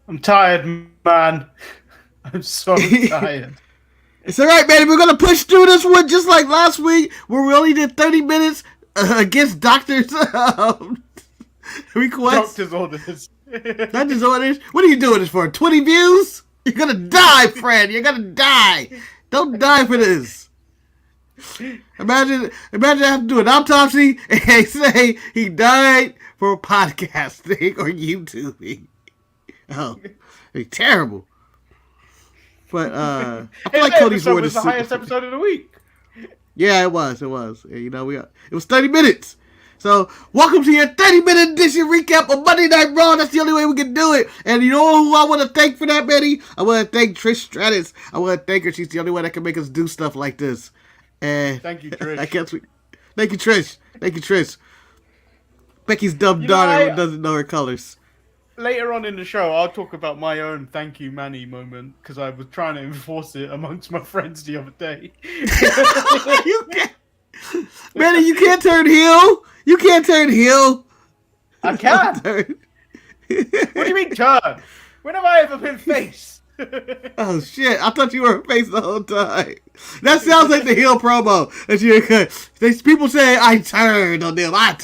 I'm tired, man. I'm so tired. It's all right, man. We're gonna push through this one just like last week, where we only did 30 minutes against doctors' requests. Doctor's orders. Doctor's orders. What are you doing this for? 20 views? You're gonna die, friend. You're gonna die. Don't die for this. Imagine having to do an autopsy and they say he died for podcasting or YouTubing. Oh, it'd be terrible. But I feel like Cody's episode word was is the highest episode of the week. Yeah, it was. You know, it was 30 minutes. So, welcome to your 30-minute edition recap of Monday Night Raw. That's the only way we can do it. And you know who I want to thank for that, Betty? I want to thank Trish Stratus. I want to thank her. She's the only one that can make us do stuff like this. And thank you, Trish. Thank you, Trish. Thank you, Trish. Becky's dumb daughter who doesn't know her colors. Later on in the show, I'll talk about my own thank you, Manny moment because I was trying to enforce it amongst my friends the other day. You can't, Manny, you can't turn heel. You can't turn heel. I can. What do you mean turn? When have I ever been face? Oh shit! I thought you were face the whole time. That sounds like the heel promo. People say I turned on them. I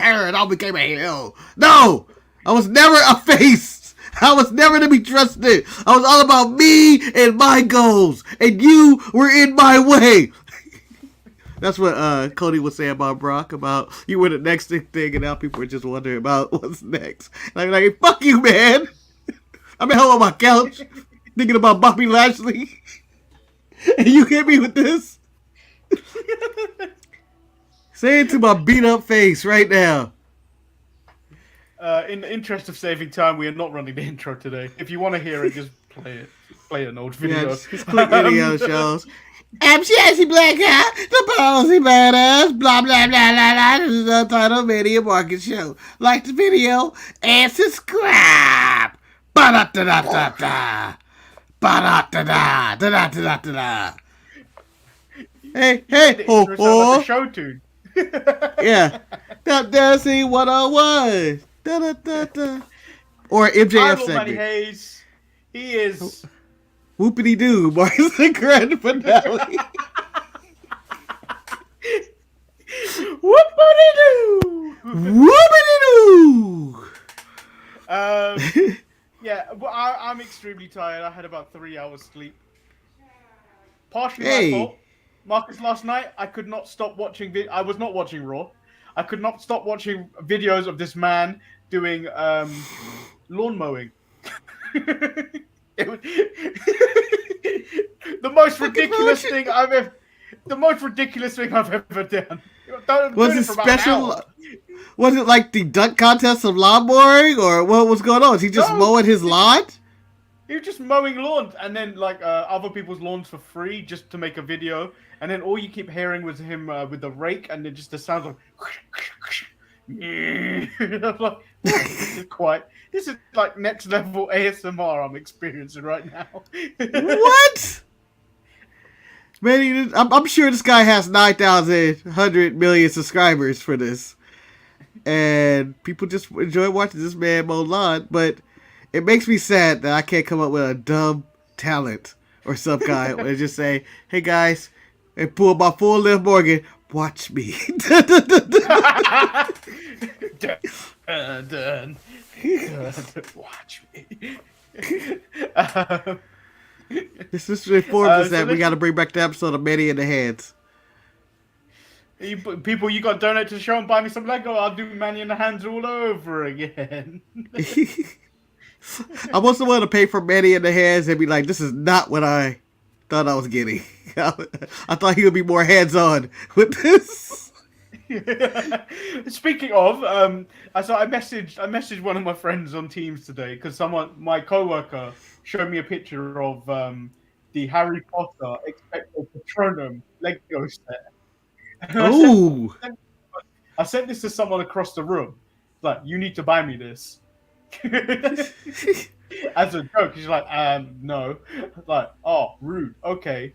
became a heel. No. I was never a face. I was never to be trusted. I was all about me and my goals. And you were in my way. That's what Cody was saying about Brock, about you were the next thing, and now people are just wondering about what's next. And I'm like, fuck you, man. I'm at home on my couch thinking about Bobby Lashley. And you hit me with this? Say it to my beat up face right now. In the interest of saving time, we are not running the intro today. If you want to hear it, just play it. Play an old video. Yeah, just click any other shows. I'm Chassie Black Guy, the policy badass, blah, blah, blah, blah, blah. This is the Untitled Manny and Marcus show. Like the video and subscribe. Ba-da-da-da-da-da. Ba-da-da-da. Da-da-da-da-da. Hey, the show tune. Yeah. That Dancing 101. Da-da-da-da. Or MJF segment. Manny Hayes. He is... Whoopity doo, Marcus the grand finale. Whoopity doo. Whoopity doo. Yeah, well, I'm extremely tired. I had about 3 hours sleep. Partially my fault. Marcus, last night I could not stop watching. I was not watching Raw. I could not stop watching videos of this man doing lawn mowing. It was the most ridiculous thing I've ever. The most ridiculous thing I've ever done. Was it special? Was it like the dunk contest of lawn mowing, or what was going on? Was he just mowing his lawn? He was just mowing lawns, and then like other people's lawns for free, just to make a video. And then all you keep hearing was him with the rake, and then just the sound of. I'm like, this is like next level ASMR I'm experiencing right now. What? Man, I'm sure this guy has 9,100 million subscribers for this, and people just enjoy watching this man mow lawn. But it makes me sad that I can't come up with a dumb talent or some guy and just say, "Hey guys," and pull my full Liv Morgan. Watch me. Done. Watch me. This is informs us that we got to bring back the episode of Manny in the Hands. People, you got to donate to the show and buy me some Lego. I'll do Manny in the Hands all over again. I want someone to pay for Manny in the Hands and be like, this is not what I thought I was getting. I thought he would be more hands-on with this. Speaking of, I messaged one of my friends on Teams today because my coworker, showed me a picture of the Harry Potter Expecto Patronum Lego set. Oh! I sent this to someone across the room. Like, you need to buy me this. As a joke, she's like, no. Like, oh, rude. Okay.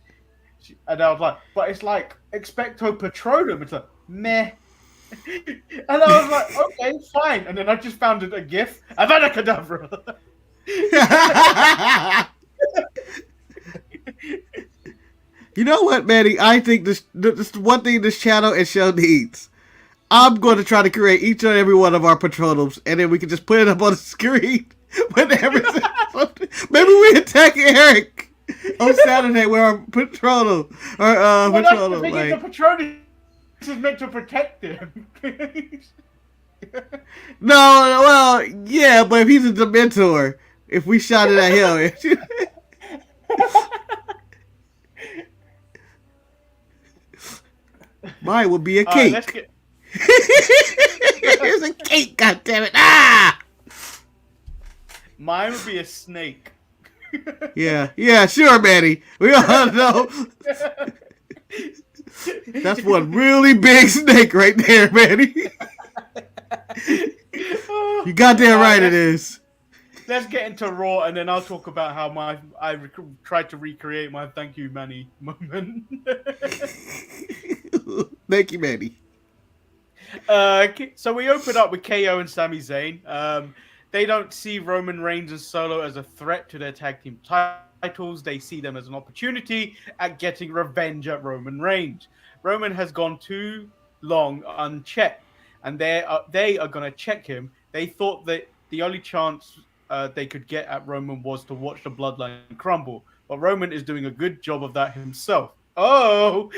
And I was like, but it's like Expecto Patronum. It's like, meh. And I was like, okay, fine. And then I just found a GIF. Avada Kedavra. You know what, Manny? I think this one thing this channel and show needs. I'm going to try to create each and every one of our patrols, and then we can just put it up on the screen whenever something. Maybe we attack Eric on Saturday with our patrol. Well, that's the thing, like, the Patronus is meant to protect him. No, well, yeah, but if he's a Dementor, if we shot it at him. Mine would be a cake. Here's a cake, goddammit. Ah! Mine would be a snake. Yeah, sure, Manny. We all know. That's one really big snake right there, Manny. You goddamn right it is. Let's get into Raw, and then I'll talk about how I tried to recreate my "Thank you, Manny" moment. Thank you, Manny. So we open up with KO and Sami Zayn. They don't see Roman Reigns and Solo as a threat to their tag team titles. They see them as an opportunity at getting revenge at Roman Reigns. Roman has gone too long unchecked, and they are going to check him. They thought that the only chance they could get at Roman was to watch the bloodline crumble, but Roman is doing a good job of that himself. Oh!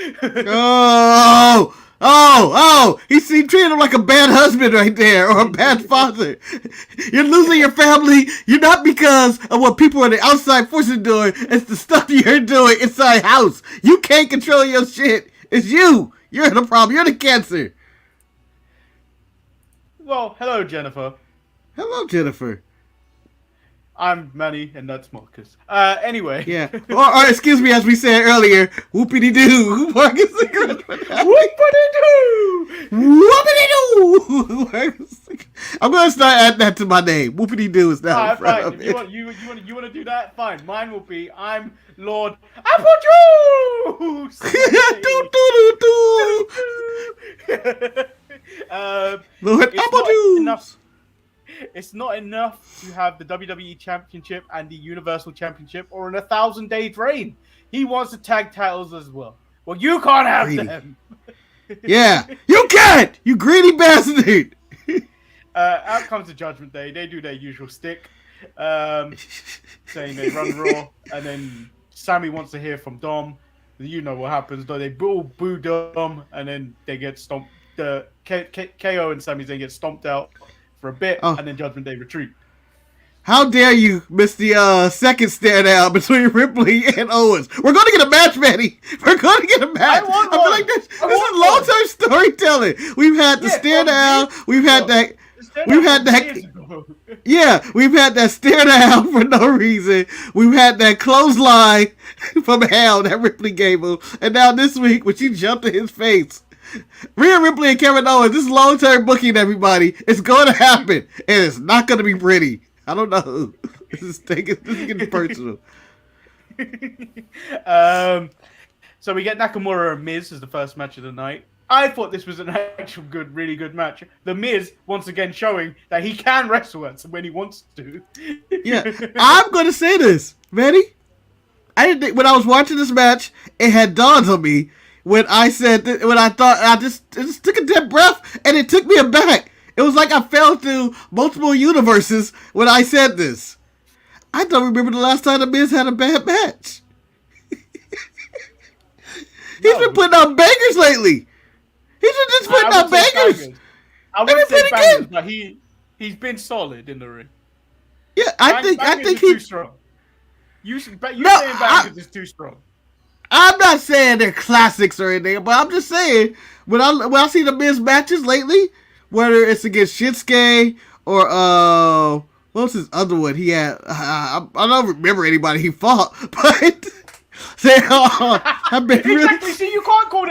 He's treating him like a bad husband right there, or a bad father. You're losing your family. You're not because of what people on the outside forces doing. It's the stuff you're doing inside house. You can't control your shit. It's you. You're the problem. You're the cancer. Well, hello, Jennifer. Hello, Jennifer. I'm Manny, and that's Marcus. Anyway. Yeah. Or excuse me, as we said earlier, whoopity-doo. Marcus. Whoopity-doo! Whoopity-doo! I'm going to start adding that to my name. Whoopity-doo is now in front of it. You want to do that? Fine. Mine will be, I'm Lord Apple Juice! Lord Apple Juice! It's not enough to have the WWE Championship and the Universal Championship or an 1,000 days reign. He wants the tag titles as well. Well, you can't have them. Yeah, you can't! You greedy bastard! Out comes the Judgment Day. They do their usual stick, saying they run Raw, and then Sammy wants to hear from Dom. You know what happens, though. They boo Dom, and then they get stomped. The KO and Sami Zayn get stomped out for a bit, and then Judgment Day retreat. How dare you miss the second stare down between Ripley and Owens? We're going to get a match, Manny. We're going to get a match. I feel like this is long-term storytelling. We've had the stare down. We've had that. We've had that. Yeah, we've had that stare down for no reason. We've had that clothesline from hell that Ripley gave him, and now this week when she jumped in his face. Rhea Ripley and Kevin Owens, this is long-term booking, everybody. It's going to happen, and it's not going to be pretty. I don't know. This is getting personal. So we get Nakamura and Miz as the first match of the night. I thought this was an actual really good match. The Miz, once again, showing that he can wrestle when he wants to. Yeah, I'm going to say this, Manny. I didn't think, when I was watching this match, it had dawned on me when I said when I thought I just took a deep breath and it took me aback. It was like I fell through multiple universes when I said this. I don't remember the last time the Miz had a bad match. He's been putting out bangers lately. He's been just putting out bangers. I wouldn't say bangers, but he's been solid in the ring. Yeah, I think he's too strong. You saying bangers is too strong. I'm not saying they're classics or anything, but I'm just saying when I see the Miz matches lately, whether it's against Shinsuke or what was his other one? He had I don't remember anybody he fought, but they have been really. Exactly. See, you can't call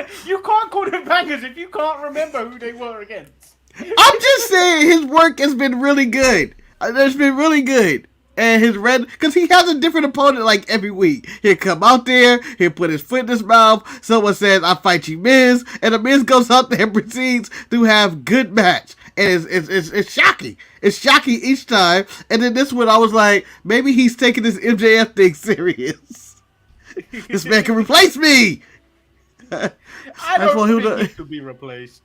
them bangers if you can't remember who they were against. I'm just saying his work has been really good. It's been really good. And his because he has a different opponent like every week. He'll come out there, he'll put his foot in his mouth, someone says, I fight you, Miz, and the Miz goes out there and proceeds to have good match. and it's shocking. It's shocking each time. And then this one, I was like, maybe he's taking this MJF thing serious. This man can replace me. I don't think he could be replaced.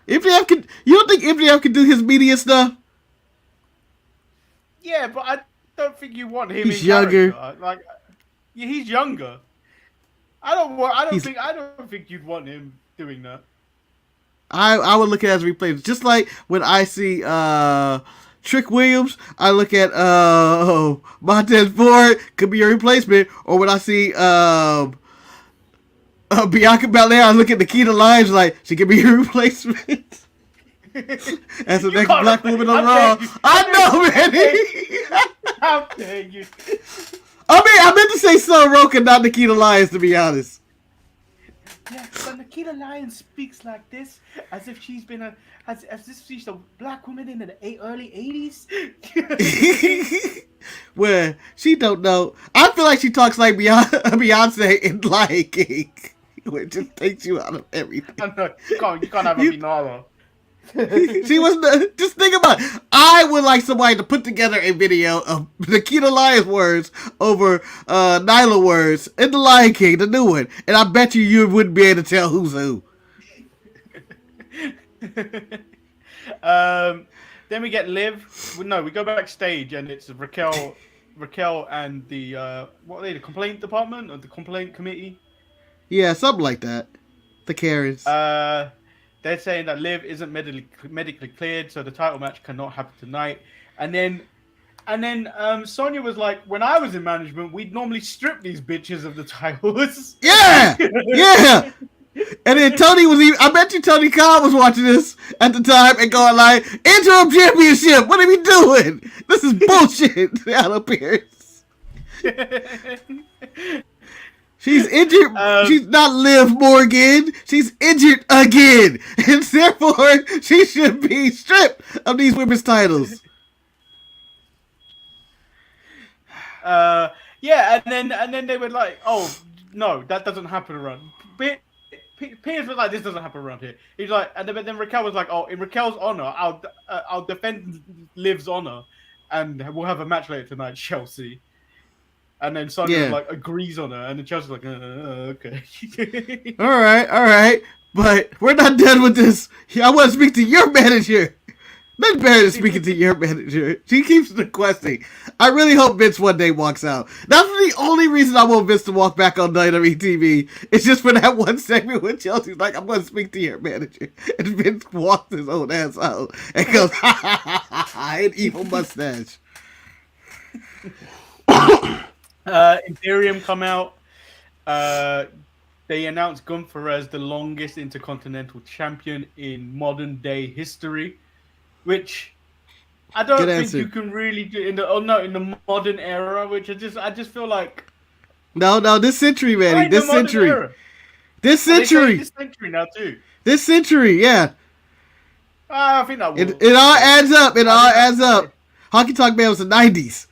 MJF can. You don't think MJF can do his media stuff? Yeah, but I don't think you want him. He's younger. Like, yeah, he's younger. I don't think you'd want him doing that. I would look at it as a replacement. Just like when I see Trick Williams, I look at Montez Ford could be a replacement. Or when I see Bianca Belair, I look at Nikita Lyons like she could be a replacement. As the next black woman on Raw. I know, man. How dare you? I meant to say Sun Roka, not Nikita Lyons, to be honest. Yeah, but Nikita Lyons speaks like this as if she's been as if she's a black woman in the early 80s. Well, she don't know. I feel like she talks like Beyonce in Lion King, which just takes you out of everything. You can't have a Minara. She was just think about it. I would like somebody to put together a video of Nikita Lyons words over Nyla words in the Lion King, the new one, and I bet you wouldn't be able to tell who's who. Then we get Liv. No, we go backstage and it's Raquel and the what are they? The complaint department or the complaint committee? Yeah, something like that. The Karens. They're saying that Liv isn't medically cleared, so the title match cannot happen tonight. And then Sonya was like, when I was in management, we'd normally strip these bitches of the titles. Yeah! Yeah! And then Tony I bet you Tony Khan was watching this at the time and going like, interim championship, what are we doing? This is bullshit. Out of Pierce. She's injured. She's not Liv Morgan. She's injured again. And therefore, she should be stripped of these women's titles. Yeah, and then they were like, oh, no, that doesn't happen around. Pierce was like, this doesn't happen around here. He's like, and then Raquel was like, oh, in Raquel's honor, I'll defend Liv's honor, and we'll have a match later tonight, Chelsea. And then Sonya like agrees on her, and then Chelsea's like, okay. all right, but we're not done with this. I want to speak to your manager. Nothing better than speaking to your manager. She keeps requesting. I really hope Vince one day walks out. That's the only reason I want Vince to walk back on WWE TV. It's just for that one segment when Chelsea's like, I'm going to speak to your manager. And Vince walks his own ass out and goes, ha ha ha ha ha, an evil mustache. Imperium come out. They announced Gunther as the longest Intercontinental Champion in modern day history, which I don't think you can really do in the modern era. Which I just feel like no, this century, man, this century now too. This century, yeah. I think that will. It all adds up. It all adds up. Honky Tonk Man was the 90s.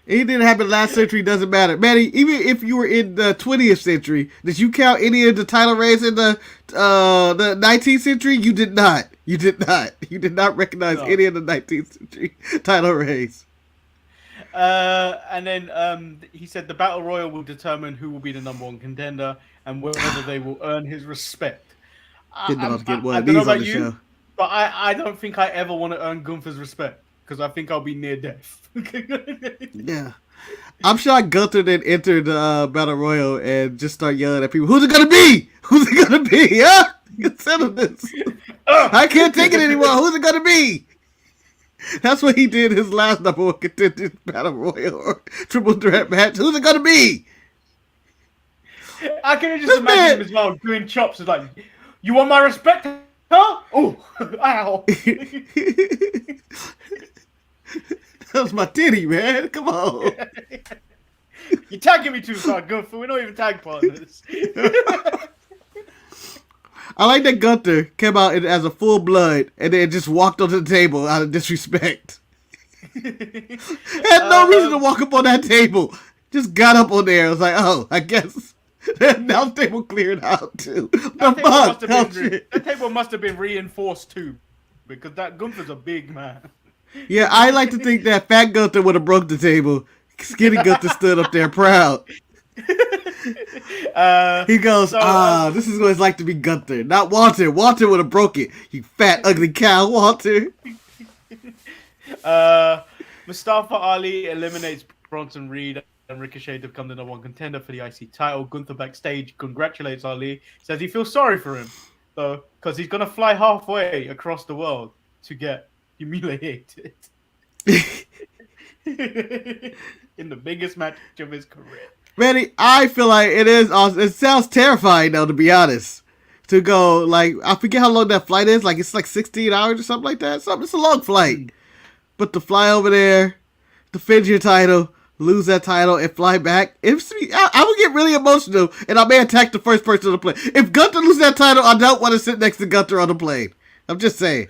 Anything that happened last century doesn't matter. Manny, even if you were in the 20th century, did you count any of the title reigns in the 19th century? You did not. You did not. You did not recognize any of the 19th century title reigns. And then he said the Battle Royal will determine who will be the number one contender and whether they will earn his respect. Didn't know I was getting one I of don't know these on about the you, show. but I don't think I ever want to earn Gunther's respect because I think I'll be near death. Yeah. I'm shocked Gunther then entered Battle Royal and just start yelling at people, who's it gonna be? Who's it gonna be? Huh? Settle this. I can't take it anymore. Who's it gonna be? That's what he did his last number one contender Battle Royal or Triple Threat match. Who's it gonna be? I can just imagine him as well doing chops. It's like, you want my respect? Huh? Oh, ow. That was my titty, man. Come on. You're tagging me too far, Gunther. We're not even tag partners. I like that Gunther came out as a full blood and then just walked onto the table out of disrespect. Had no reason to walk up on that table. Just got up on there. I was like, oh, I guess The announce table cleared out too. That table must have been reinforced too, because that Gunther's a big man. Yeah, I like to think that Fat Gunther would have broke the table. Skinny Gunther stood up there proud. He goes, this is what it's like to be Gunther, not Walter. Walter would have broke it. You fat, ugly cow, Walter. Mustafa Ali eliminates Bronson Reed and Ricochet to become the #1 contender for the IC title. Gunther backstage congratulates Ali. Says he feels sorry for him, though, because he's going to fly halfway across the world to get humiliated. In the biggest match of his career. Manny, I feel like it is awesome. It sounds terrifying, though, to be honest. To go, like, I forget how long that flight is. Like, it's like 16 hours or something like that. It's a long flight. But to fly over there, defend your title, lose that title, and fly back, I would get really emotional, and I may attack the first person on the plane. If Gunther loses that title, I don't want to sit next to Gunther on the plane. I'm just saying.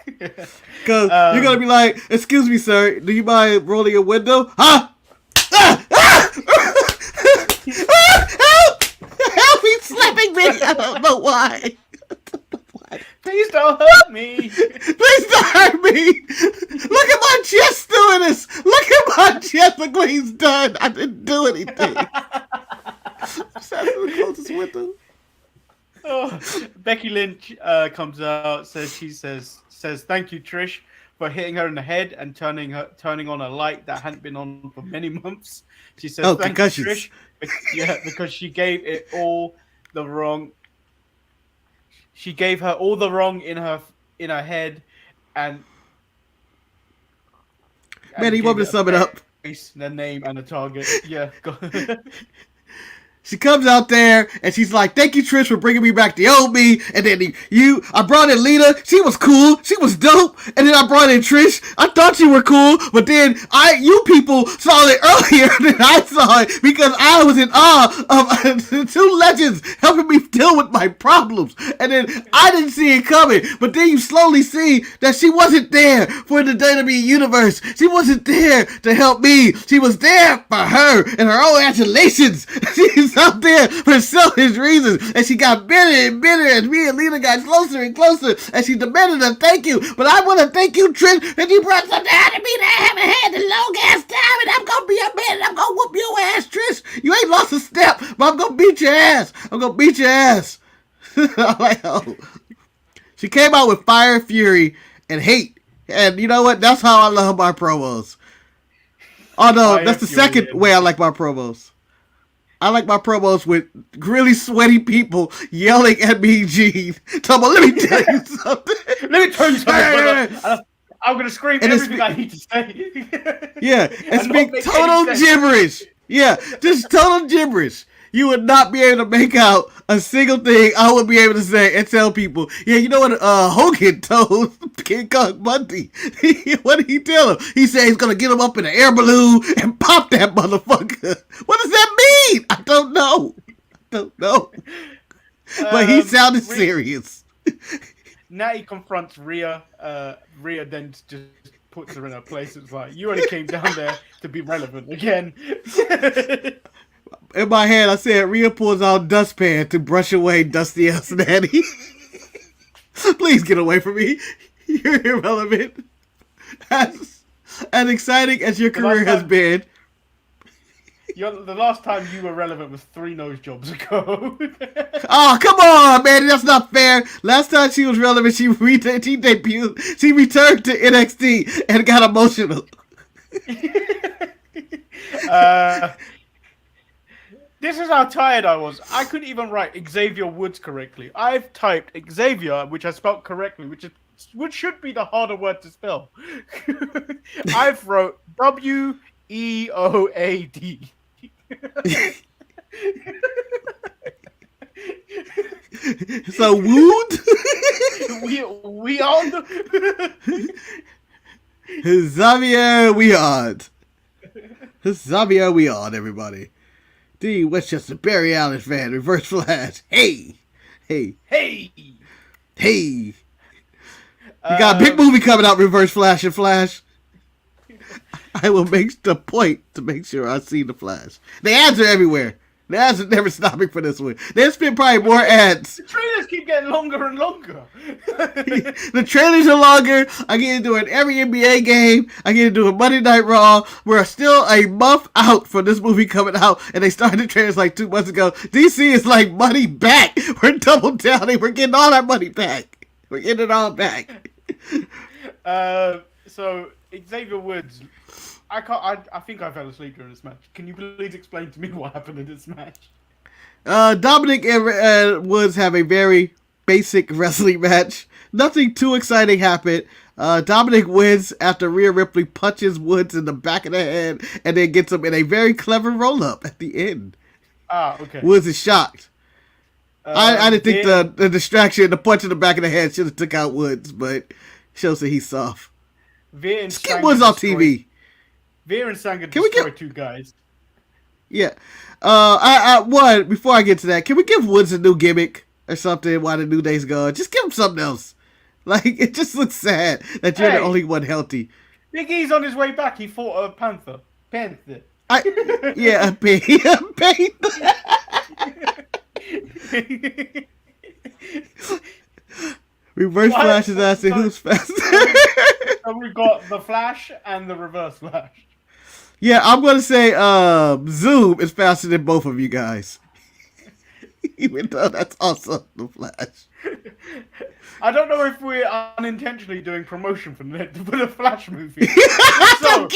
Because you're going to be like, excuse me, sir, do you mind rolling your window? Huh? Help! He's slapping me! I don't know why. Please don't hurt me! Please don't hurt me! Look at my chest doing this! Look at my chest! Look what he's done! I didn't do anything. Shout out to the closest window. Oh, Becky Lynch comes out, says thank you, Trish, for hitting her in the head and turning on a light that hadn't been on for many months. She says thank you, Trish, because she gave it all the wrong. She gave her all the wrong in her head, and man, you want me to sum it up? The name and the target. Yeah. Go. She comes out there and she's like, thank you, Trish, for bringing me back the old me. And then I brought in Lita. She was cool. She was dope. And then I brought in Trish. I thought you were cool. But then you people saw it earlier than I saw it because I was in awe of two legends helping me deal with my problems. And then I didn't see it coming. But then you slowly see that she wasn't there for the WWE Universe. She wasn't there to help me. She was there for her and her own adulations. She's out there for selfish reasons, and she got bitter and bitter as me and Lita got closer and closer, and she demanded a thank you. But I want to thank you, Trish, that you brought something out of me that I haven't had the long ass time, and I'm gonna be a man, and I'm gonna whoop your ass, Trish. You ain't lost a step, but I'm gonna beat your ass. I'm gonna beat your ass. I'm like, oh. She came out with fire, fury, and hate, and you know what? That's how I love my promos. Oh no, that's the second way I like my promos. I like my promos with really sweaty people yelling at me, Gene. Talking about, let me tell you something. Let me tell you something, brother. I'm going to scream everything I need to say. Yeah, and speak total gibberish. Yeah, just total gibberish. You would not be able to make out a single thing I would be able to say and tell people. Yeah, you know what Hogan told King Kong Bundy? What did he tell him? He said he's going to get him up in an air balloon and pop that motherfucker. What does that mean? I don't know. But he sounded serious. Natty confronts Rhea. Rhea then just puts her in her place. It's like, you only came down there to be relevant again. In my head, I said, Rhea pulls out dustpan to brush away Dusty Ass Natty. Please get away from me. You're irrelevant. As exciting as your career has been. The last time you were relevant was 3 nose jobs ago. Oh, come on, man. That's not fair. Last time she was relevant, she debuted. She returned to NXT and got emotional. This is how tired I was. I couldn't even write Xavier Woods correctly. I've typed Xavier, which I spelled correctly, which should be the harder word to spell. I've wrote Weoad. So Wood? Weoad? Xavier Weoad. Xavier Weoad, everybody. D. Westchester, Barry Allen fan, Reverse Flash. Hey! You got a big movie coming out, Reverse Flash and Flash. I will make the point to make sure I see the Flash. The ads are everywhere. The ads are never stopping for this one. They spent probably more ads. The trailers keep getting longer and longer. The trailers are longer. I get into it every NBA game. I get into a Monday Night Raw. We're still a month out from this movie coming out, and they started the trailers like 2 months ago. DC is like money back. We're double downing. We're getting all our money back. We're getting it all back. So Xavier Woods, I think I fell asleep during this match. Can you please explain to me what happened in this match? Dominic and Woods have a very basic wrestling match. Nothing too exciting happened. Dominic wins after Rhea Ripley punches Woods in the back of the head and then gets him in a very clever roll-up at the end. Okay. Woods is shocked. I didn't think the distraction, the punch in the back of the head should have took out Woods, but shows that he's soft. Just get Woods off TV. Veer and Sanga destroyed 2 guys. Yeah. One, before I get to that, can we give Woods a new gimmick or something while the New Day's gone? Just give him something else. Like, it just looks sad that you're the only one healthy. Big E's on his way back. He fought a panther. Panther. Yeah, a panther. Reverse Flash is asking who's faster. So we've got the Flash and the Reverse Flash. Yeah, I'm going to say Zoom is faster than both of you guys. Even though that's also the Flash. I don't know if we're unintentionally doing promotion for the Flash movie. So,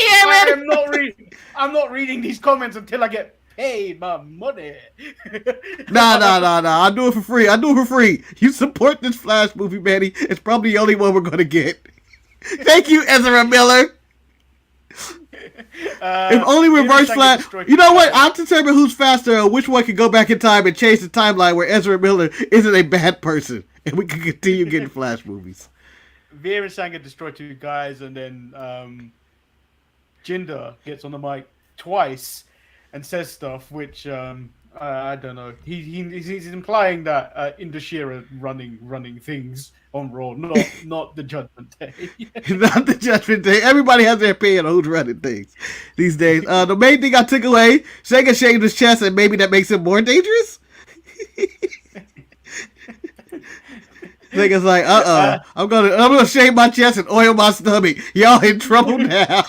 I'm not reading these comments until I get paid my money. Nah. I'll do it for free. You support this Flash movie, Manny. It's probably the only one we're going to get. Thank you, Ezra Miller. If only Reverse Flash. You know what? I'll determine who's faster or which one can go back in time and change the timeline where Ezra Miller isn't a bad person. And we can continue getting Flash movies. Veer and Sanga destroy 2 guys, and then Jinder gets on the mic twice and says stuff which I don't know. He's implying that Indashira running things on Raw, not the Judgment Day. Not the Judgment Day. Everybody has their opinion on who's running things these days. The main thing I took away, Sega shaved his chest, and maybe that makes him more dangerous. Nigga's like, I'm gonna shave my chest and oil my stomach. Y'all in trouble now.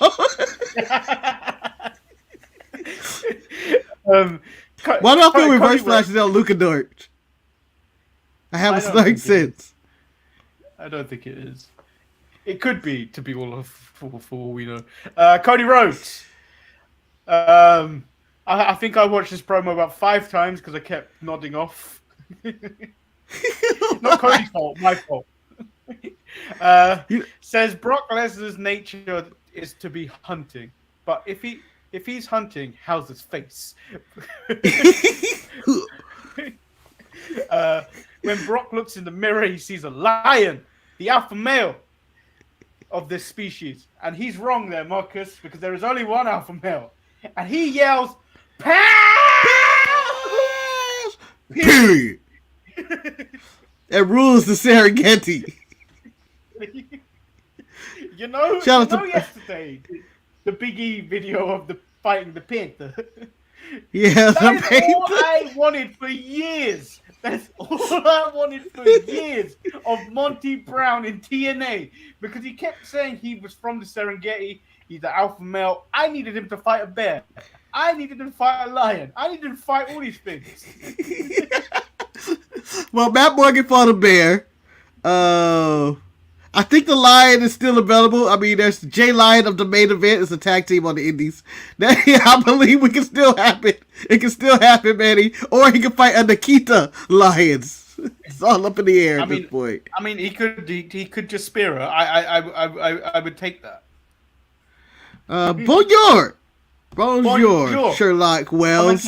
Why do I feel Reverse Flash is on Luka Dort? I haven't started since. I don't think it is. It could be, to be for all we know. Cody Rhodes. I think I watched this promo about 5 times because I kept nodding off. Not Cody's fault, my fault. Says Brock Lesnar's nature is to be hunting, but if he's hunting, how's his face? When Brock looks in the mirror, he sees a lion, the alpha male of this species, and he's wrong there, Marcus, because there is only one alpha male, and he yells, "Pass!" Period. It rules the Serengeti. You know yesterday, the Big E video of the fighting the panther. Yeah, that's all I wanted for years. That's all I wanted for years of Monty Brown in TNA, because he kept saying he was from the Serengeti. He's the alpha male. I needed him to fight a bear. I needed him to fight a lion. I needed him to fight all these things. Well, Matt Morgan fought a bear. I think the Lion is still available. I mean, there's Jay Lion of the main event. It's a tag team on the Indies. I believe it can still happen. It can still happen, Manny. Or he can fight a Nikita Lions. It's all up in the air at this point. I mean, he could just spear her. I would take that. Bonjour, Sherlock Wells.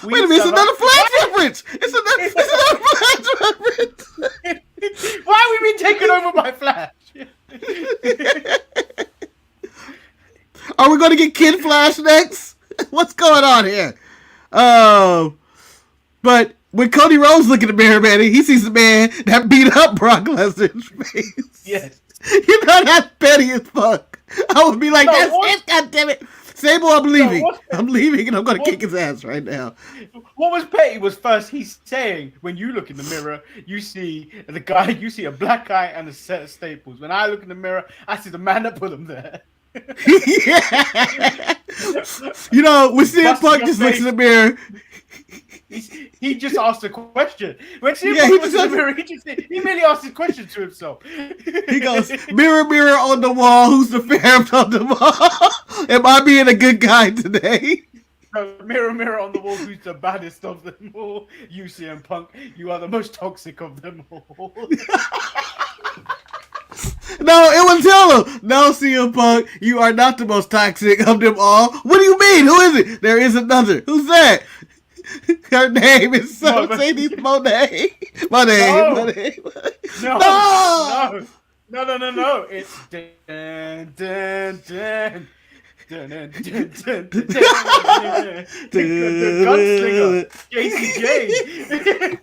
Wait a minute, it's another Flash reference! It's another Flash reference! Why have we been taken over by Flash? Are we going to get Kid Flash next? What's going on here? But when Cody Rhodes look in the mirror, man, he sees the man that beat up Brock Lesnar's face. Yes. You know, that's petty as fuck. I would be like, that's it, goddammit. Sable, I'm leaving. what's- I'm leaving, and I'm gonna what- kick his ass right now. What was petty was first he's saying, when you look in the mirror, you see you see a black guy and a set of staples. When I look in the mirror, I see the man that put them there. Yeah. You know, when CM Busting Punk your just looks in face. the mirror. He just asked a question. When CM Yeah, Punk he was just in the mirror, he merely asked a question to himself. He goes, mirror, mirror on the wall, who's the fairest on the wall? Am I being a good guy today? Mirror, mirror on the wall, who's the baddest of them all? You, CM Punk, you are the most toxic of them all. No, it was him. No, CM Punk, you are not the most toxic of them all. What do you mean? Who is it? There is another. Who's that? Her name is Sadie Monet. Monet. No. It's dun, dun, dun. The gunslinger, JCJ.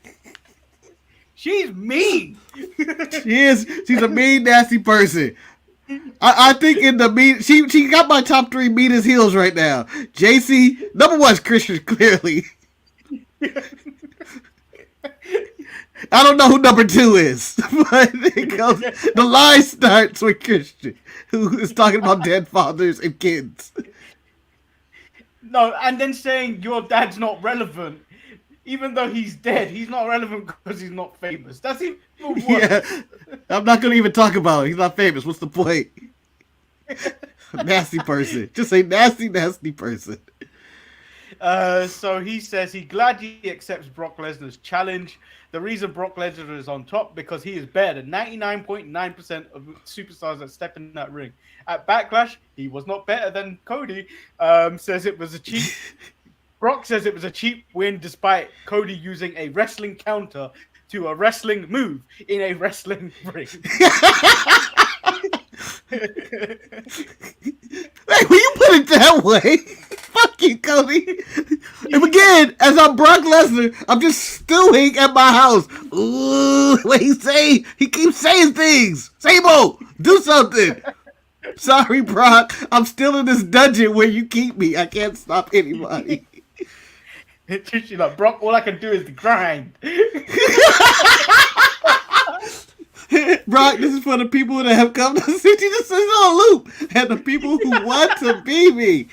She's mean. She's a mean, nasty person. I think in the mean, she got my top 3 meanest heels right now. JC, number 1 is Christian, clearly. I don't know who number 2 is, but it goes, the line starts with Christian, who is talking about dead fathers and kids. No, and then saying your dad's not relevant, even though he's dead. He's not relevant because he's not famous. That's even worse. Yeah, I'm not gonna even talk about it. He's not famous. What's the point? Nasty person. Just a nasty, nasty person. So he says he gladly accepts Brock Lesnar's challenge. The reason Brock Lesnar is on top because he is better than 99.9% of superstars that step in that ring. At Backlash, he was not better than Cody. Says it was a cheap. Brock says it was a cheap win despite Cody using a wrestling counter to a wrestling move in a wrestling ring. Hey, when you put it that way, fuck you, Cody. And again, as I'm Brock Lesnar, I'm just stewing at my house. Ooh, what he say? He keeps saying things. Sable, do something. Sorry, Brock. I'm still in this dungeon where you keep me. I can't stop anybody. She's like, Brock, all I can do is the grind. Brock, this is for the people that have come to see you. This is on loop. And the people who want to be me.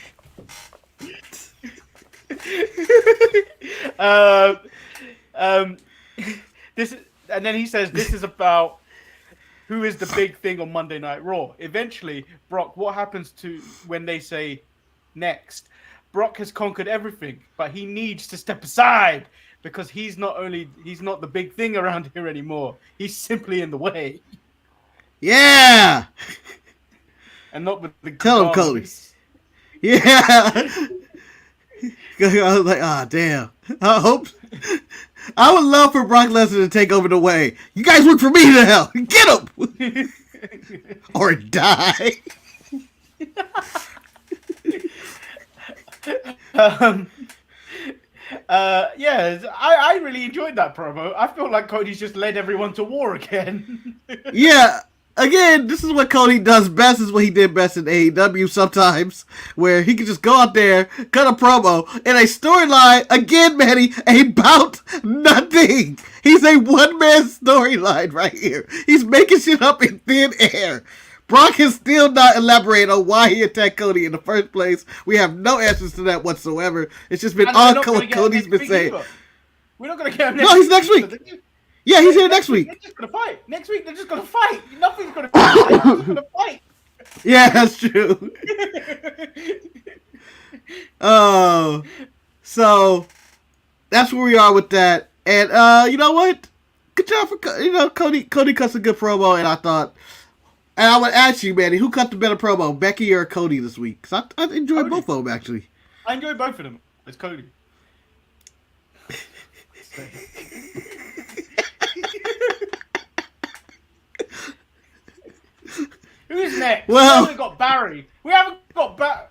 This is, and then he says this is about who is the big thing on Monday Night Raw. Eventually, Brock, what happens to when they say next? Brock has conquered everything, but he needs to step aside because he's not the big thing around here anymore. He's simply in the way. Yeah. And not with the Tell him, Cody. Yeah. I was like, ah, damn. I would love for Brock Lesnar to take over the way. You guys work for me now. Get him. Or die. Yeah, I really enjoyed that promo. I feel like Cody's just led everyone to war again. Yeah. Again, this is what Cody does best. This is what he did best in AEW sometimes, where he can just go out there, cut a promo, in a storyline, again, Manny, about nothing. He's a one-man storyline right here. He's making shit up in thin air. Brock has still not elaborated on why he attacked Cody in the first place. We have no answers to that whatsoever. It's just been all Cody's been saying. We're not going to get him No, he's next week. Yeah, he's here next week. They're just going to fight. Next week, they're just going to fight. Nothing's going to fight. They're just going to fight. Yeah, that's true. Oh, so that's where we are with that. And you know what? Good job for Cody. Cody cuts a good promo, and I thought. And I would ask you, Manny, who cut the better promo, Becky or Cody this week? Because I enjoyed both of them, actually. I enjoyed both of them. It's Cody. Who's next? Well, we haven't got Barry. We haven't got Barry.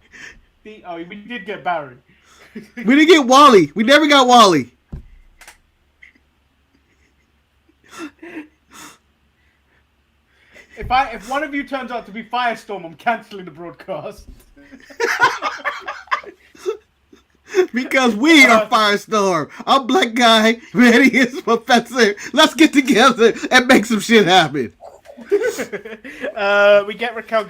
Oh, we did get Barry. We didn't get Wally. We never got Wally. If one of you turns out to be Firestorm, I'm cancelling the broadcast. Because we are Firestorm. I'm Black Guy. Manny is Professor. Let's get together and make some shit happen. We get Raquel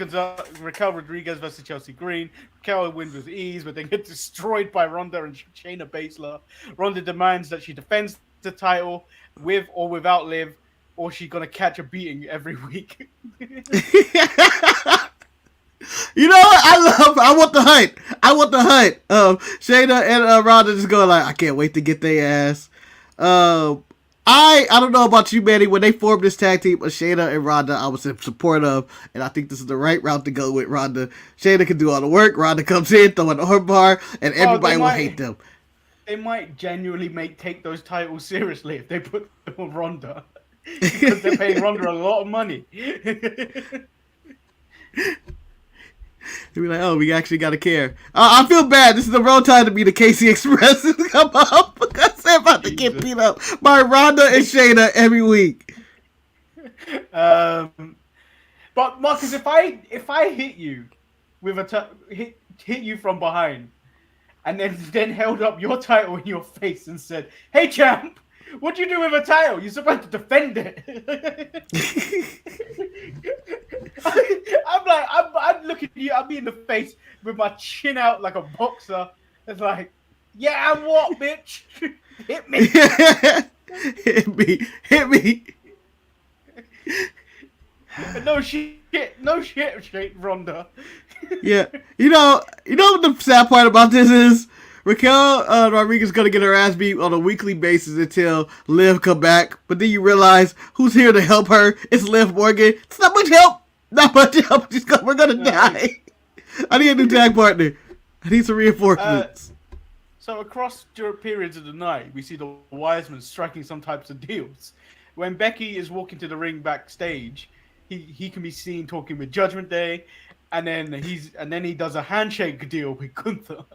Rodriguez versus Chelsea Green. Raquel wins with ease, but they get destroyed by Ronda and Shayna Baszler. Ronda demands that she defends the title with or without Liv, or she's gonna catch a beating every week. You know what? I want the hunt. Shayna and Ronda just going like, I can't wait to get their ass. I don't know about you, Manny. When they formed this tag team of Shayna and Ronda, I was in support of, and I think this is the right route to go with Ronda. Shayna can do all the work. Ronda comes in, throw an arm bar, and everybody will hate them. They might genuinely take those titles seriously if they put them on Ronda. Because they're paying Ronda a lot of money. They'll be like, oh, we actually gotta care. I feel bad. This is the wrong time to be the Casey Express and come up because they're about to get beat up by Ronda and Shayna every week. But Marcus, if I hit you with hit you from behind, and then held up your title in your face and said, "Hey, champ, what'd you do with a title? You're supposed to defend it." I'm looking at you. I'm in the face with my chin out like a boxer. It's like, yeah, and what, bitch? Hit me. Hit me. No shit, Ronda. Yeah, you know what the sad part about this is? Raquel Rodriguez is going to get her ass beat on a weekly basis until Liv come back. But then you realize who's here to help her? It's Liv Morgan. It's not much help. Not much help. We're going to die. I need a new tag partner. I need some reinforcements. So across periods of the night, we see the Wisemen striking some types of deals. When Becky is walking to the ring backstage, he can be seen talking with Judgment Day, and then he does a handshake deal with Gunther.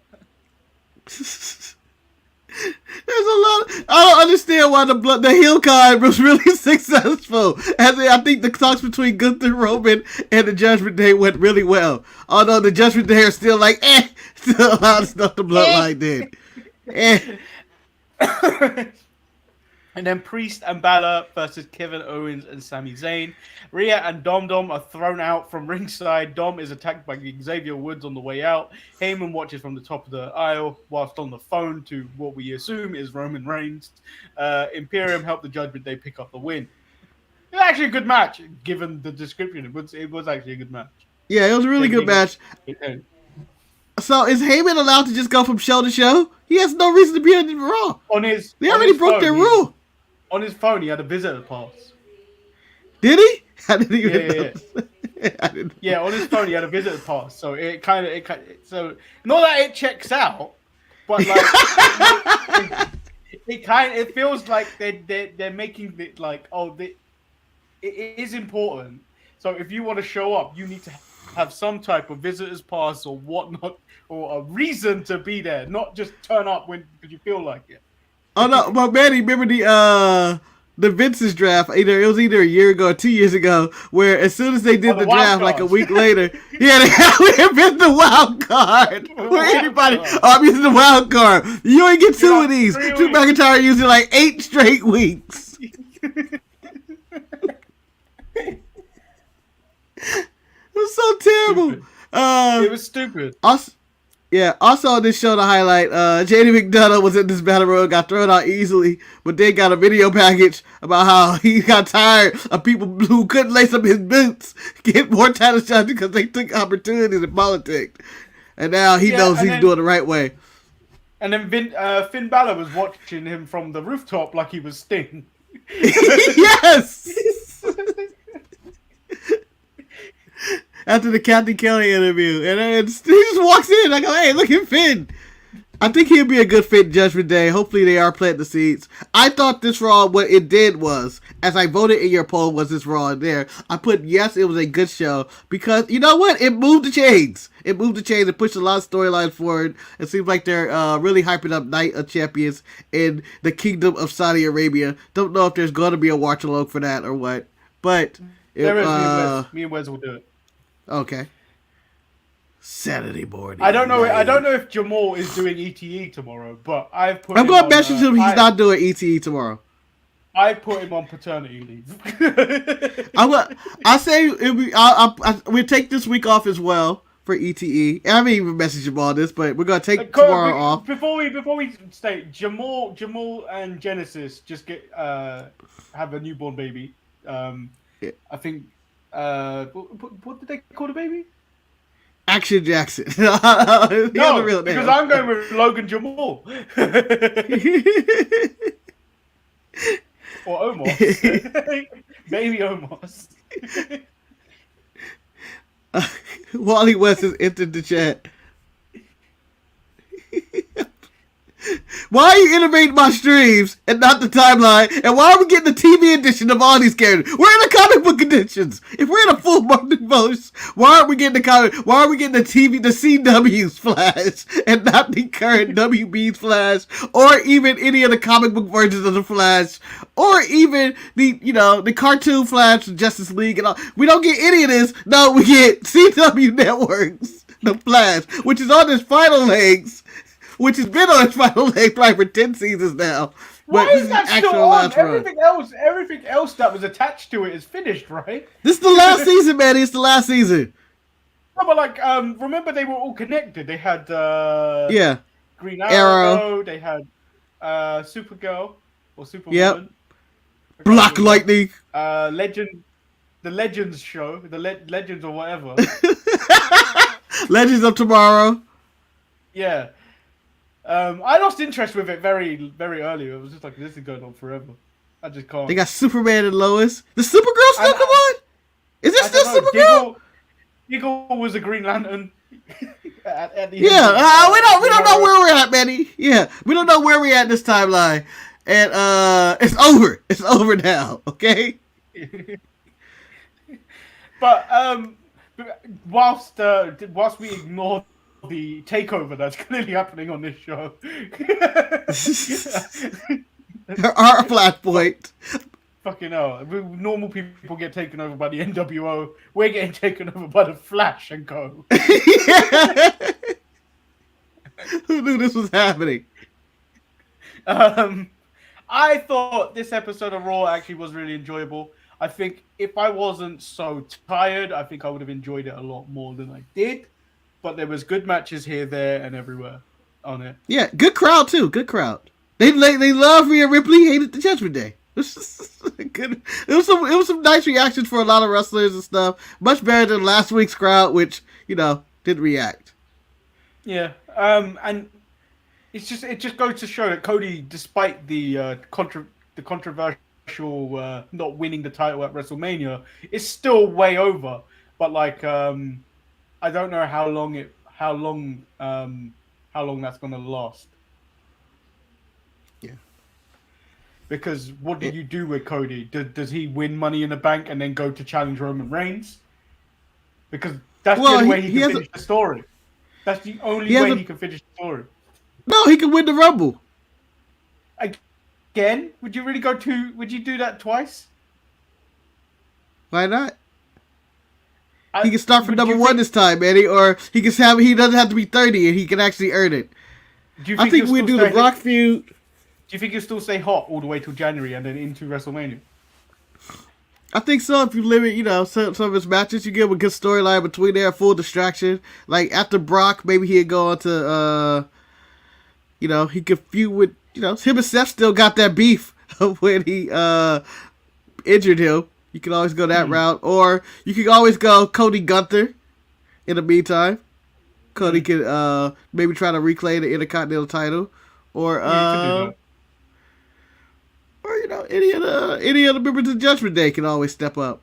There's a lot. I don't understand why the heel card was really successful. I think the talks between Gunther, Roman, and the Judgment Day went really well. Although the Judgment Day are still like, still a lot of stuff the Bloodline did. And then Priest and Balor versus Kevin Owens and Sami Zayn. Rhea and Dom are thrown out from ringside. Dom is attacked by Xavier Woods on the way out. Heyman watches from the top of the aisle whilst on the phone to what we assume is Roman Reigns. Imperium help the Judgment Day pick up the win. It was actually a good match, given the description. It was actually a good match. Yeah, it was a really good match. So is Heyman allowed to just go from show to show? He has no reason to be on Raw. They already broke their rule. On his phone, he had a visitor pass. Did he? I didn't even know. Yeah, on his phone, he had a visitor pass. So so not that it checks out, but like it feels like they're making it like, it is important. So if you want to show up, you need to have some type of visitor's pass or whatnot, or a reason to be there, not just turn up because you feel like it. Oh no, but Manny, remember the Vince's draft? It was either a year ago or 2 years ago, where as soon as they did the draft, like a week later, they had the wild card. I'm using the wild card. You only get two of these. Drew McIntyre using like 8 straight weeks. It was so terrible. It was stupid. Also on this show to highlight, JD McDonough was in this battle royal, got thrown out easily, but then got a video package about how he got tired of people who couldn't lace up his boots get more title shots because they took opportunities in politics. And now he knows he's doing the right way. And then Finn Balor was watching him from the rooftop like he was Sting. Yes! After the Kathy Kelly interview, and he just walks in. I go, "Hey, look at Finn." I think he'll be a good fit Judgment Day. Hopefully, they are planting the seeds. I thought this Raw, what it did was, as I voted in your poll, was this Raw in there? I put yes, it was a good show because you know what? It moved the chains. It pushed a lot of storylines forward. It seems like they're really hyping up Night of Champions in the Kingdom of Saudi Arabia. Don't know if there's going to be a watch along for that or what, but there is. Me and Wes will do it. Okay. Saturday morning. I don't know if Jamal is doing ETE tomorrow, but I'm going to message him he's not doing ETE tomorrow. I put him on paternity leave. I say we'll take this week off as well for ETE. I haven't even messaged him on this, but we're gonna take tomorrow off. Before we state, Jamal and Genesis just have a newborn baby. Yeah. I think what did they call the baby? Action Jackson. No, because I'm going with Logan Jamal. Or Omos. Baby Omos. Wally West has entered the chat. Why are you innovating my streams and not the timeline? And why are we getting the TV edition of all these characters? We're in the comic book editions. If we're in a full market voice, why aren't we getting the comic? Why are we getting the TV, the CW's Flash, and not the current WB's Flash, or even any of the comic book versions of the Flash, or even the cartoon Flash, Justice League, and all? We don't get any of this. No, we get CW Networks, the Flash, which is on its final legs. Which has been on its final leg probably for 10 seasons now. Why is that still on? Everything else that was attached to it is finished, right? This is the last season, man. It's the last season. No, but remember they were all connected. They had Green Arrow. They had Supergirl or Superwoman. Yep. Black Lightning. The Legends show, the Legends or whatever. Legends of Tomorrow. Yeah. I lost interest with it very, very early. It was just like, this is going on forever. I just can't. They got Superman and Lois. The Supergirl still come on? Is it still Supergirl? Eagle was a Green Lantern. at the we don't know where we're at, Manny. Yeah, we don't know where we're at this timeline, and it's over. It's over now. Okay. But whilst we ignore the takeover that's clearly happening on this show. Our flashpoint. Fucking hell. Normal people get taken over by the NWO. We're getting taken over by the Flash and Co. Who knew this was happening? I thought this episode of Raw actually was really enjoyable. I think if I wasn't so tired, I think I would have enjoyed it a lot more than I did. But there was good matches here, there, and everywhere on it. Yeah, good crowd too. Good crowd. They love Rhea Ripley. Hated the Judgment Day. It was good. It was some nice reactions for a lot of wrestlers and stuff. Much better than last week's crowd, which didn't react. Yeah, and it just goes to show that Cody, despite the controversial not winning the title at WrestleMania, is still way over. But I don't know how long that's gonna last. Yeah. Because what do you do with Cody? Does he win Money in the Bank and then go to challenge Roman Reigns? Because that's the only way he can finish the story. That's the only way he can finish the story. No, he can win the Rumble. Again? Would you do that twice? Why not? He can start from number one this time, Eddie, or he doesn't have to be 30 and he can actually earn it. I think we do the Brock feud. Do you think he'll still stay hot all the way till January and then into WrestleMania? I think so. If you limit, some of his matches, you give him a good storyline between there, full distraction. Like after Brock, maybe he'd go on to, he could feud with, him and Seth still got that beef when he injured him. You can always go that route, or you can always go Cody Gunther. In the meantime, Cody can maybe try to reclaim the Intercontinental title, or any other members of Judgment Day can always step up.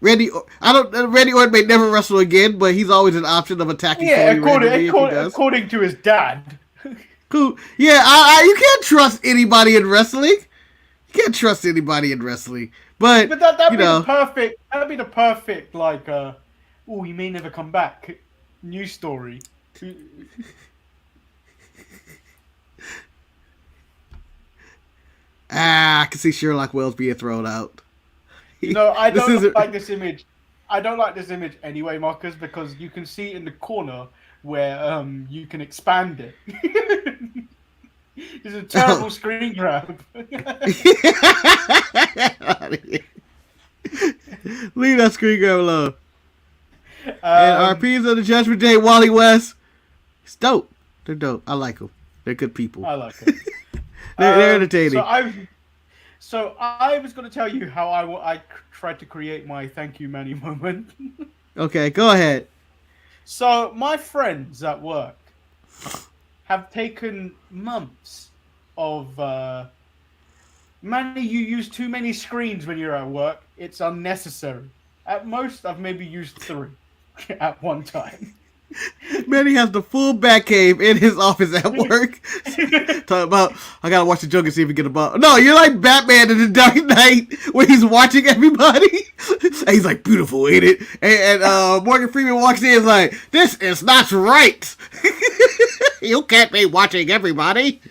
Randy Orton may never wrestle again, but he's always an option of attacking. Yeah, according to his dad. Cool. Yeah, you can't trust anybody in wrestling. You can't trust anybody in wrestling. But that'd be the perfect. That'd be the perfect he may never come back. News story. I can see Sherlock Wells being thrown out. I don't like this image. I don't like this image anyway, Marcus, because you can see in the corner where you can expand it. It's a terrible screen grab. Leave that screen grab alone. And RPs on the Judgment Day, Wally West. It's dope. They're dope. I like them. They're good people. I like it. They're entertaining. So I was going to tell you how I tried to create my thank you Manny moment. Okay, go ahead. So my friends at work have taken months of Manny, you use too many screens when you're at work. It's unnecessary. At most, I've maybe used 3 at one time. Manny has the full Batcave in his office at work. Talking about, I gotta watch the Joker see if he get a ball. No, you're like Batman in the Dark Knight when he's watching everybody. And he's like, beautiful, ain't it? And Morgan Freeman walks in and is like, this is not right. You can't be watching everybody.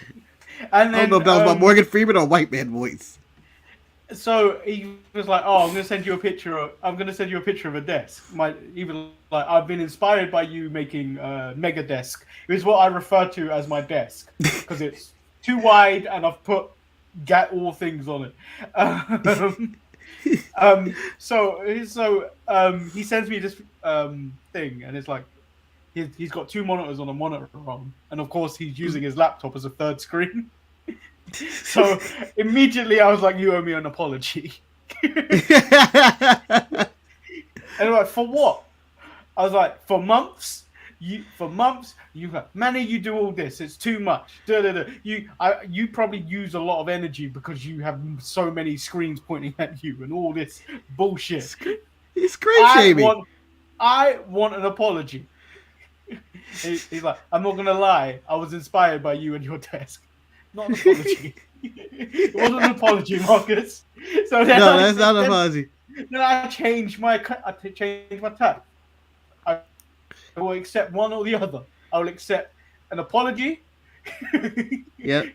And then, I don't know if that was my Morgan Freeman or white man voice. So he was like, "Oh, I'm gonna send you a picture of a desk." I've been inspired by you making Mega Desk. It was what I refer to as my desk because it's too wide and I've put all things on it. So he sends me this thing, and it's like he's got 2 monitors on a monitor arm, and of course he's using his laptop as a third screen. So immediately I was like, you owe me an apology. And I'm like, for what? I was like, for months you got Manny, you do all this, it's too much. You probably use a lot of energy because you have so many screens pointing at you and all this bullshit. He's screen shaming. I want an apology. He's like, I'm not gonna lie, I was inspired by you and your desk. Not an apology. It wasn't an apology, Marcus. So then that's not an apology. Then I changed my tack. I will accept one or the other. I will accept an apology. Yep.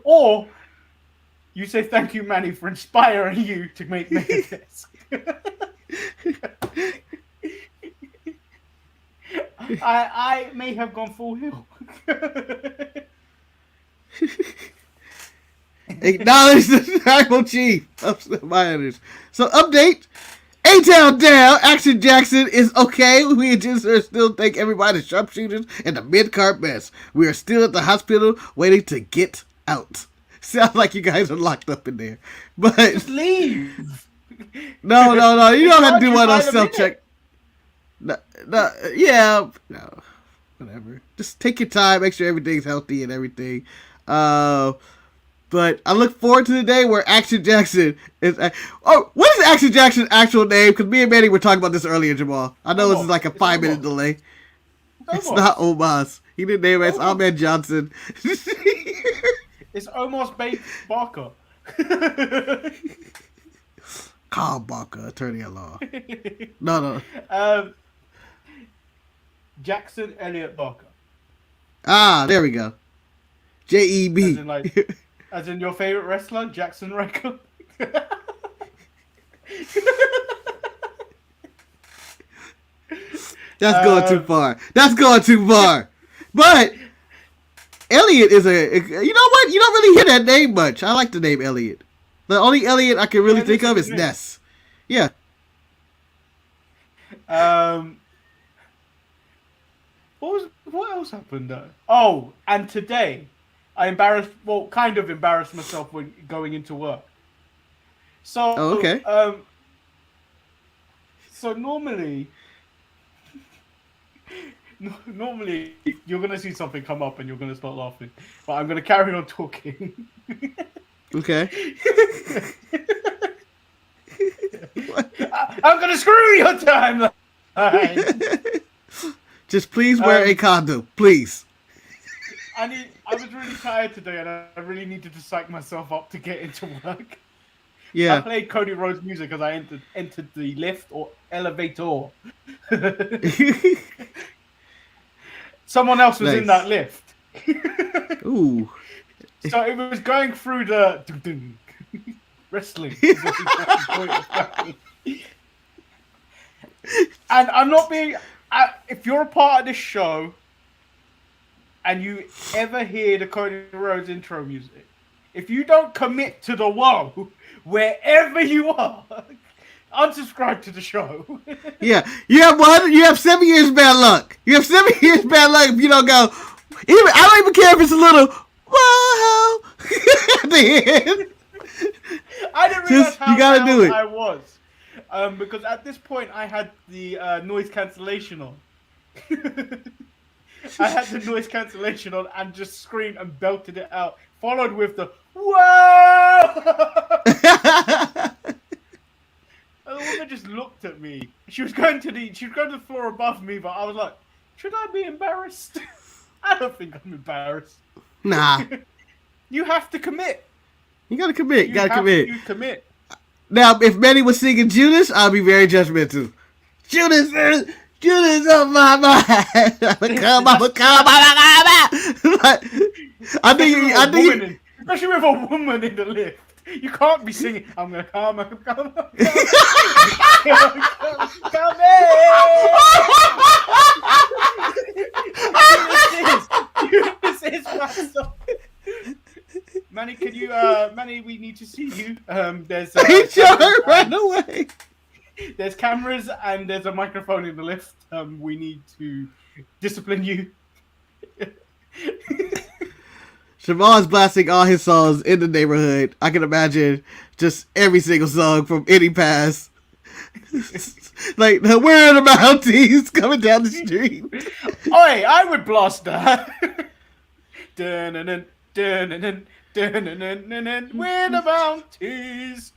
Or you say thank you, Manny, for inspiring you to make Mega Desk. I may have gone full hill. Acknowledge the tribal chief of the miners. So update. A-Town down. Action Jackson is okay. We just still think everybody's sharpshooters and the mid-card mess. We are still at the hospital waiting to get out. Sounds like you guys are locked up in there. But just leave. No. You don't have to do one of those self-check. No, whatever. Just take your time. Make sure everything's healthy and everything. But I look forward to the day where Action Jackson is... what is Action Jackson's actual name? Because me and Manny were talking about this earlier, Jamal. I know this is like a 5-minute delay. It's not Omos. He didn't name it. It's Ahmed Johnson. It's Omos Barker. Carl Barker, attorney at law. No. Jackson Elliott Barker. Ah, there we go. J-E-B. As in your favorite wrestler, Jackson Riker. That's going too far. But Elliot is you know what? You don't really hear that name much. I like the name Elliot. The only Elliot I can really think of is Ness. Yeah. What else happened though? Oh, and today I kind of embarrassed myself when going into work. So, okay. So normally you're gonna see something come up and you're gonna start laughing, but I'm gonna carry on talking. Okay. I'm gonna screw your timeline. Just please wear a condom, please. I was really tired today, and I really needed to psych myself up to get into work. Yeah. I played Cody Rhodes music as I entered the lift or elevator. Someone else was in that lift. Ooh. So it was going through the wrestling. And I'm not being. If you're a part of this show, and you ever hear the Cody Rhodes intro music, if you don't commit to the woe, wherever you are, unsubscribe to the show. Yeah, you have 7 years bad luck. You have 7 years bad luck if you don't go. I don't even care if it's a little whoa at the end. I didn't realize how you gotta do it. I was, because at this point I had the noise cancellation on. I had the noise cancellation on and just screamed and belted it out, followed with the whoa. And the woman just looked at me. She was going to the floor above me, but I was like, should I be embarrassed? I don't think I'm embarrassed. Nah. You have to commit. You gotta commit. You gotta have commit. to commit. Now, if Manny was singing Judas, I'd be very judgmental. Judas on my mind. I'ma come. I think. Especially with a woman in the lift. You can't be singing, I'm gonna come in. This is my song. Manny, can you, Manny, we need to see you. There's he shot right away. There's cameras and there's a microphone in the lift. We need to discipline you. Siobhan's blasting all his songs in the neighborhood. I can imagine just every single song from any past. Like, where are the Mounties coming down the street? Oi, I would blast that. Dun-dun-dun, dun-dun-dun, dun-dun-dun-dun-dun. We're the Mounties.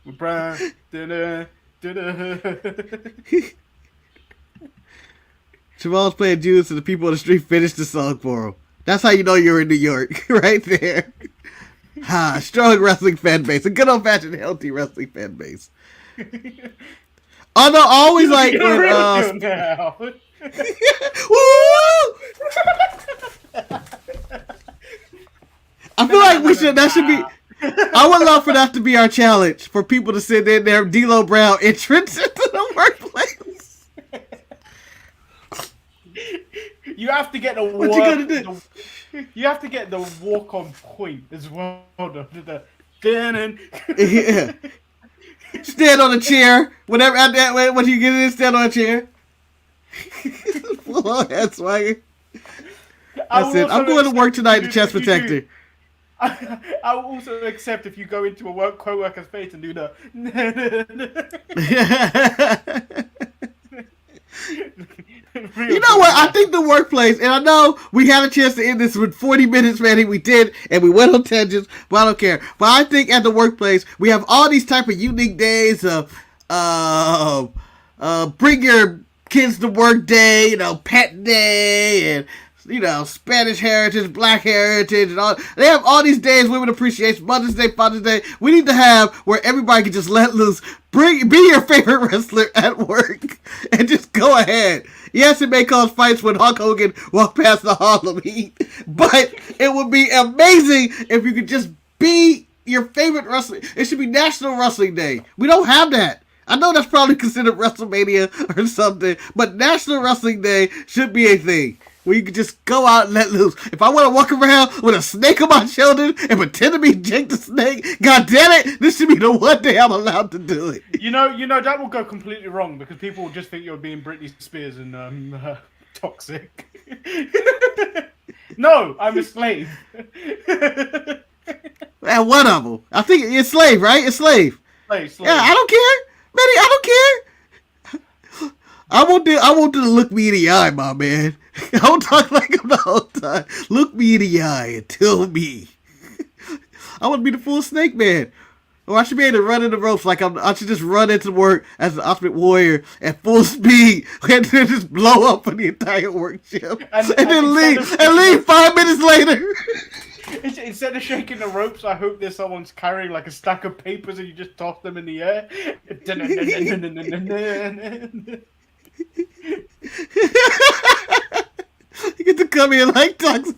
We're brown. Dun-dun, dun-dun. Siobhan's playing Judas and the people on the street finish the song for him. That's how you know you're in New York, right there. Strong wrestling fan base. A good old-fashioned, healthy wrestling fan base. Although, always like when... I feel like that should be... I would love for that to be our challenge, for people to sit in there, D'Lo Brown entrance into the workplace. You have to get the What you gonna do? You have to get the walk on point as well. Yeah. Stand on a chair. Whenever when you get in, stand on a chair. Full on head swagger. That's it. I'm going to work tonight in chest protector. I will also accept if you go into a co-worker's face and do the. You know what? I think the workplace, and I know we had a chance to end this with 40 minutes, Manny. We did, and we went on tangents, but I don't care. But I think at the workplace, we have all these type of unique days of, bring your kids to work day, pet day, and, Spanish heritage, black heritage, and all. They have all these days, Women Appreciation, Mother's Day, Father's Day. We need to have where everybody can just let loose. Be your favorite wrestler at work, and just go ahead. Yes, it may cause fights when Hulk Hogan walked past the Harlem Heat, but it would be amazing if you could just be your favorite wrestler. It should be National Wrestling Day. We don't have that. I know that's probably considered WrestleMania or something, but National Wrestling Day should be a thing where you can just go out and let loose. If I want to walk around with a snake on my shoulder and pretend to be Jake the Snake, god damn it, this should be the one day I'm allowed to do it. You know that will go completely wrong because people will just think you're being Britney Spears and toxic. No, I'm a slave. And one of them. I think it's slave, right? It's slave. Slave. Yeah, I don't care. Manny, I don't care. I want you to look me in the eye, my man. I don't talk like him the whole time. Look me in the eye and tell me. I want to be the full Snake Man. Or I should be able to run in the ropes I should just run into work as an Ultimate Warrior at full speed and then just blow up for the entire work shift. And then leave 5 minutes later. Instead of shaking the ropes, I hope there's someone's carrying like a stack of papers and you just toss them in the air. You get to come in like toxic.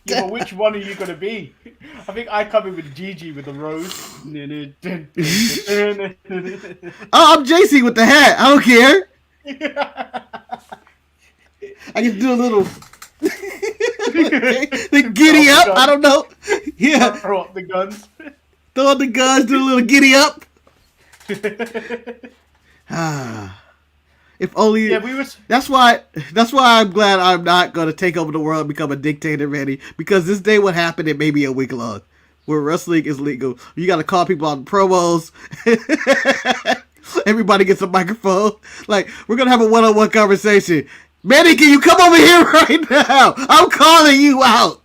Yeah, but which one are you gonna be? I think I come in with Gigi with the rose. Oh, I'm JC with the hat. I don't care. I can do a little. The giddy up. I don't know. Yeah. Throw up the guns. Throw up the guns. Do a little giddy up. If only. Yeah, we was. That's why I'm glad I'm not gonna take over the world and become a dictator, Randy. Because this day would happen. It may be a week long, where wrestling is legal. You got to call people on promos. Everybody gets a microphone. Like, we're gonna have a one-on-one conversation. Manny, can you come over here right now? I'm calling you out.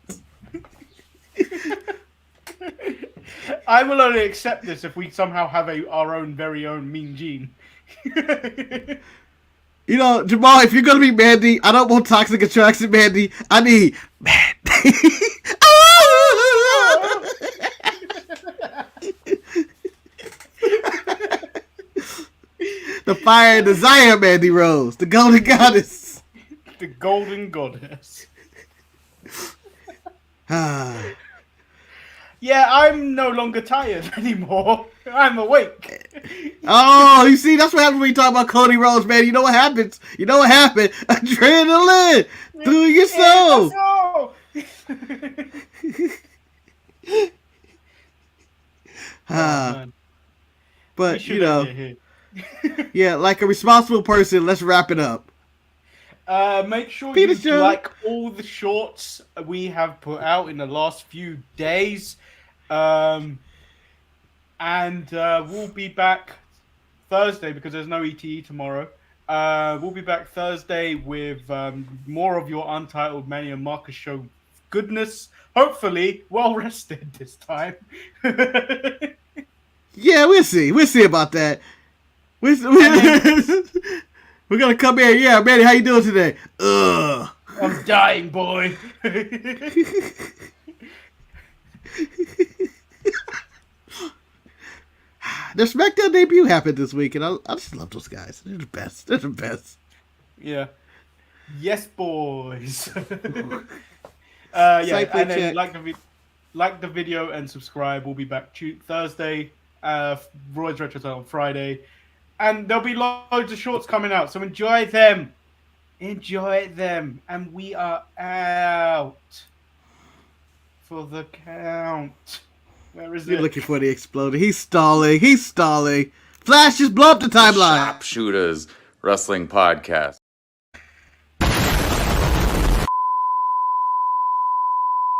I will only accept this if we somehow have our own very own Mean Gene. You know, Jamal, if you're gonna be Mandy, I don't want Toxic Attraction Mandy. I need Mandy. The Fire and Desire Mandy Rose, the Golden Goddess. The Golden Goddess. Yeah, I'm no longer tired anymore. I'm awake. Oh, you see, that's what happens when you talk about Cody Rhodes, man. You know what happens? You know what happened? Adrenaline through your soul. But, you know, yeah, like a responsible person, let's wrap it up. Make sure you like all the shorts we have put out in the last few days. And we'll be back Thursday because there's no ETE tomorrow. We'll be back Thursday with more of your Untitled Manny and Marcus show goodness. Hopefully, well rested this time. Yeah, we'll see. We'll see about that. We're gonna come here. Yeah, Manny, how you doing today? I'm dying, boy. Their SmackDown debut happened this week, and I just love those guys. They're the best. They're the best. Yeah. Yes, boys. Yeah, and then like the video and subscribe. We'll be back Thursday. Roy's Retro Time on Friday. And there'll be loads of shorts coming out, so enjoy them. Enjoy them. And we are out for the count. Where is it? You're looking for the exploder. He's stalling. He's stalling. Flash, just blow up the timeline. Sharpshooters Wrestling Podcast.